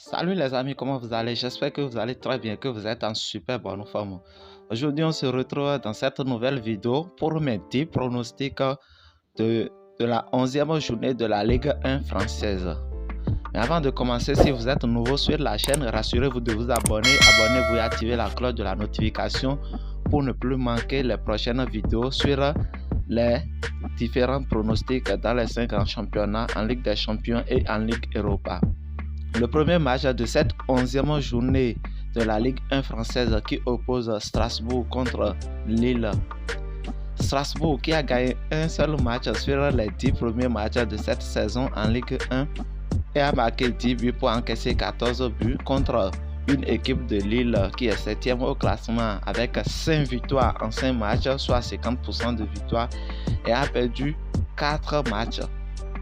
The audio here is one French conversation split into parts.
Salut les amis, comment vous allez? J'espère que vous allez très bien, que vous êtes en super bonne forme. Aujourd'hui, on se retrouve dans cette nouvelle vidéo pour mes 10 pronostics de la 11e journée de la Ligue 1 française. Mais avant de commencer, si vous êtes nouveau sur la chaîne, rassurez-vous de vous abonner. Abonnez-vous et activez la cloche de la notification pour ne plus manquer les prochaines vidéos sur les différents pronostics dans les 5 grands championnats en Ligue des Champions et en Ligue Europa. Le premier match de cette 11e journée de la Ligue 1 française qui oppose Strasbourg contre Lille. Strasbourg qui a gagné un seul match sur les 10 premiers matchs de cette saison en Ligue 1 et a marqué 10 buts pour encaisser 14 buts contre une équipe de Lille qui est 7e au classement avec 5 victoires en 5 matchs, soit 50% de victoires, et a perdu 4 matchs.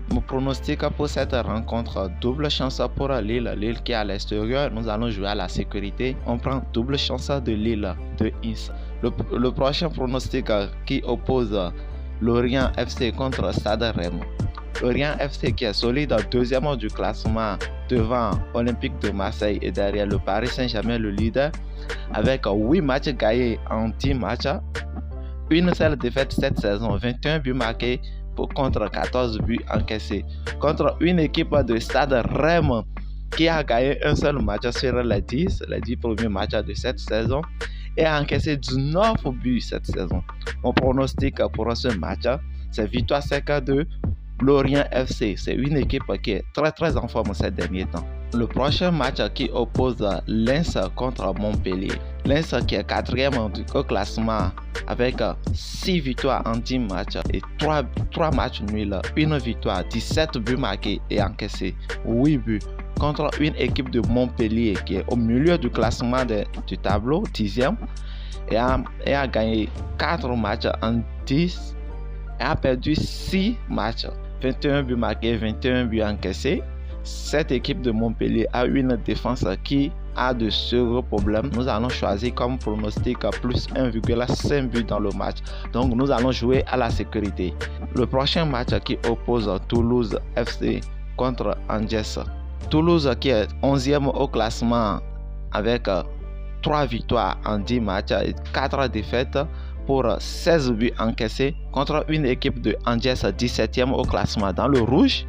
Mon pronostic pour cette rencontre, double chance pour Lille. Lille qui est à l'extérieur, nous allons jouer à la sécurité. On prend double chance de Lille, de Ins. Le prochain pronostic qui oppose Lorient FC contre Stade Rennes. Lorient FC qui est solide deuxième du classement devant Olympique de Marseille et derrière le Paris Saint-Germain, le leader, avec 8 matchs gagnés en 10 matchs. Une seule défaite cette saison, 21 buts marqués contre 14 buts encaissés. Contre une équipe de Stade Rennes qui a gagné un seul match sur les 10 premiers matchs de cette saison et a encaissé 19 buts cette saison. Mon pronostic pour ce match, c'est victoire sec de Lorient FC. C'est une équipe qui est très en forme ces derniers temps. Le prochain match qui oppose Lens contre Montpellier. Lens qui est 4e du classement avec 6 victoires en 10 matchs et 3 matchs nuls, une victoire, 17 buts marqués et encaissés, 8 buts contre une équipe de Montpellier qui est au milieu du classement du tableau, 10e, et a gagné 4 matchs en 10 et a perdu 6 matchs, 21 buts marqués, 21 buts encaissés. Cette équipe de Montpellier a une défense qui a de sérieux problèmes. Nous allons choisir comme pronostic plus 1,5 but dans le match. Donc nous allons jouer à la sécurité. Le prochain match qui oppose Toulouse FC contre Angers. Toulouse qui est 11e au classement avec 3 victoires en 10 matchs et 4 défaites pour 16 buts encaissés contre une équipe de Angers 17e au classement dans le rouge,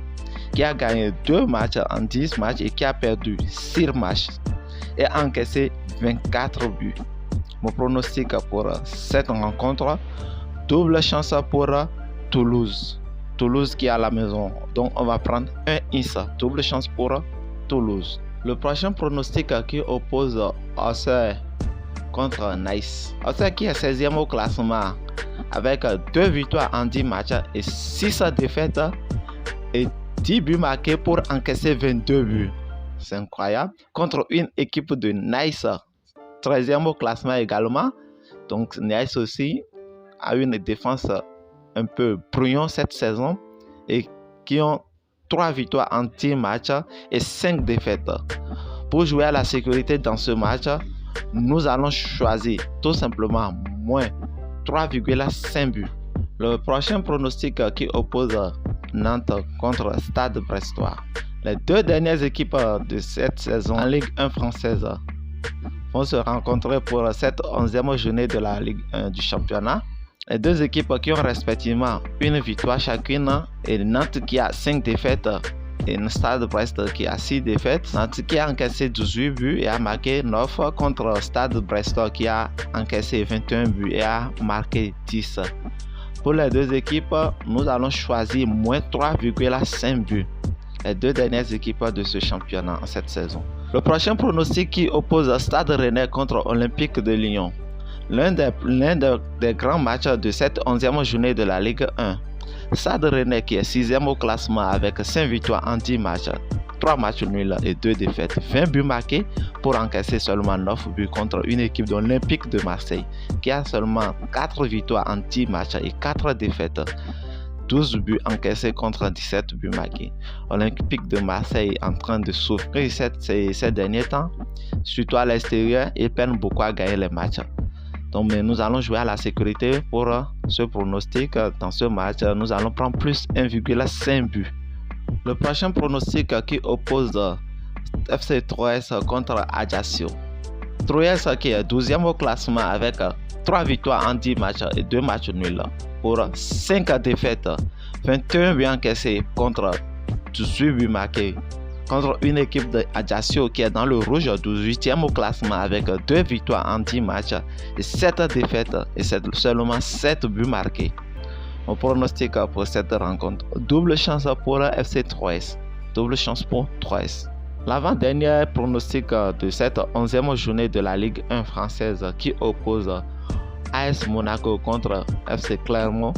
qui a gagné 2 matchs en 10 matchs et qui a perdu 6 matchs et encaissé 24 buts. Mon pronostic pour cette rencontre, double chance pour Toulouse. Toulouse qui est à la maison, donc on va prendre un IS, double chance pour Toulouse. Le prochain pronostic qui oppose Auxerre contre Nice. Auxerre qui est 16e au classement avec 2 victoires en 10 matchs et 6 défaites et 10 buts marqués pour encaisser 22 buts. C'est incroyable. Contre une équipe de Nice, 13e au classement également. Donc Nice aussi a une défense un peu brouillon cette saison et qui ont 3 victoires en 10 matchs et 5 défaites. Pour jouer à la sécurité dans ce match, nous allons choisir tout simplement moins 3,5 buts. Le prochain pronostic qui oppose Nantes contre Stade Brestois. Les deux dernières équipes de cette saison en Ligue 1 française vont se rencontrer pour cette 11e journée de la Ligue 1 du championnat. Les deux équipes qui ont respectivement une victoire chacune et Nantes qui a 5 défaites et Stade Brest qui a 6 défaites. Nantes qui a encaissé 18 buts et a marqué 9 contre Stade Brestois qui a encaissé 21 buts et a marqué 10. Pour les deux équipes, nous allons choisir moins 3,5 buts. Les deux dernières équipes de ce championnat en cette saison. Le prochain pronostic qui oppose Stade Rennais contre Olympique de Lyon. L'un des grands matchs de cette 11e journée de la Ligue 1. Stade Rennais qui est 6e au classement avec 5 victoires en 10 matchs, 3 matchs nuls et 2 défaites, 20 buts marqués pour encaisser seulement 9 buts contre une équipe d'Olympique de Marseille qui a seulement 4 victoires en 10 matchs et 4 défaites, 12 buts encaissés contre 17 buts marqués. Olympique de Marseille est en train de souffrir ces derniers temps, surtout à l'extérieur, et peine beaucoup à gagner les matchs. Donc, mais nous allons jouer à la sécurité pour ce pronostic. Dans ce match, nous allons prendre plus 1,5 but. Le prochain pronostic qui oppose FC Troyes contre Ajaccio. Troyes qui est 12e au classement avec 3 victoires en 10 matchs et 2 matchs nuls pour 5 défaites, 21 buts encaissés contre 18 buts marqués. Contre une équipe de Ajaccio qui est dans le rouge, 18e au classement avec 2 victoires en 10 matchs et 7 défaites et seulement 7 buts marqués. On pronostique pour cette rencontre. Double chance pour FC Troyes. Double chance pour Troyes. L'avant-dernier pronostic de cette 11e journée de la Ligue 1 française qui oppose AS Monaco contre FC Clermont.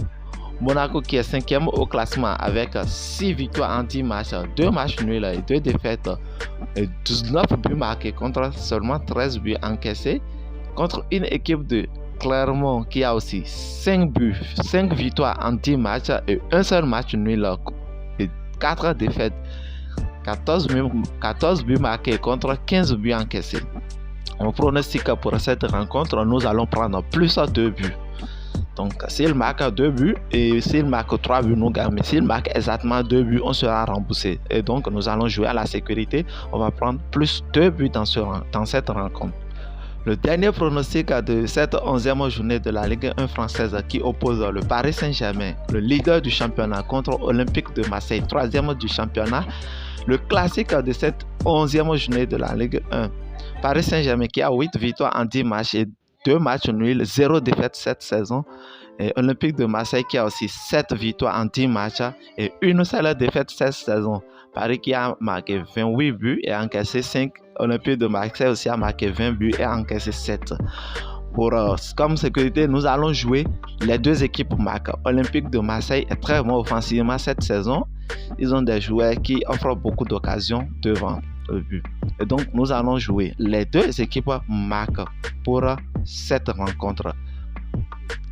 Monaco qui est 5e au classement avec 6 victoires en 10 matchs, 2 matchs nuls et 2 défaites et 19 buts marqués contre seulement 13 buts encaissés. Contre une équipe de Clermont qui a aussi 5 victoires en 10 matchs et un seul match nul et 4 défaites. 14 buts marqués contre 15 buts encaissés. On pronostique pour cette rencontre, nous allons prendre plus de 2 buts. Donc, s'il marque 2 buts et s'il marque 3 buts, nous gagnons. Mais s'il marque exactement 2 buts, on sera remboursé. Et donc, nous allons jouer à la sécurité. On va prendre plus 2 buts dans cette rencontre. Le dernier pronostic de cette 11e journée de la Ligue 1 française qui oppose le Paris Saint-Germain, le leader du championnat, contre Olympique de Marseille, 3e du championnat. Le classique de cette 11e journée de la Ligue 1. Paris Saint-Germain qui a 8 victoires en 10 matchs et 2 matchs nuls, 0 défaite cette saison. Et Olympique de Marseille qui a aussi 7 victoires en 10 matchs et une seule défaite cette saison. Paris qui a marqué 28 buts et encaissé 5. Olympique de Marseille aussi a marqué 20 buts et encaissé 7. Comme sécurité, nous allons jouer les deux équipes marquent. Olympique de Marseille est très bon offensivement cette saison. Ils ont des joueurs qui offrent beaucoup d'occasions devant le but. Et donc, nous allons jouer les deux équipes marquent pour cette rencontre.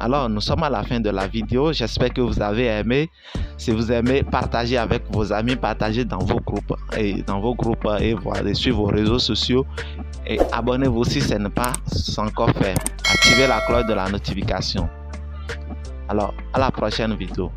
Alors, nous sommes à la fin de la vidéo. J'espère que vous avez aimé. Si vous aimez, partagez avec vos amis, partagez dans vos groupes et voilà, sur vos réseaux sociaux. Et abonnez-vous si ce n'est pas encore fait. Activez la cloche de la notification. Alors, à la prochaine vidéo.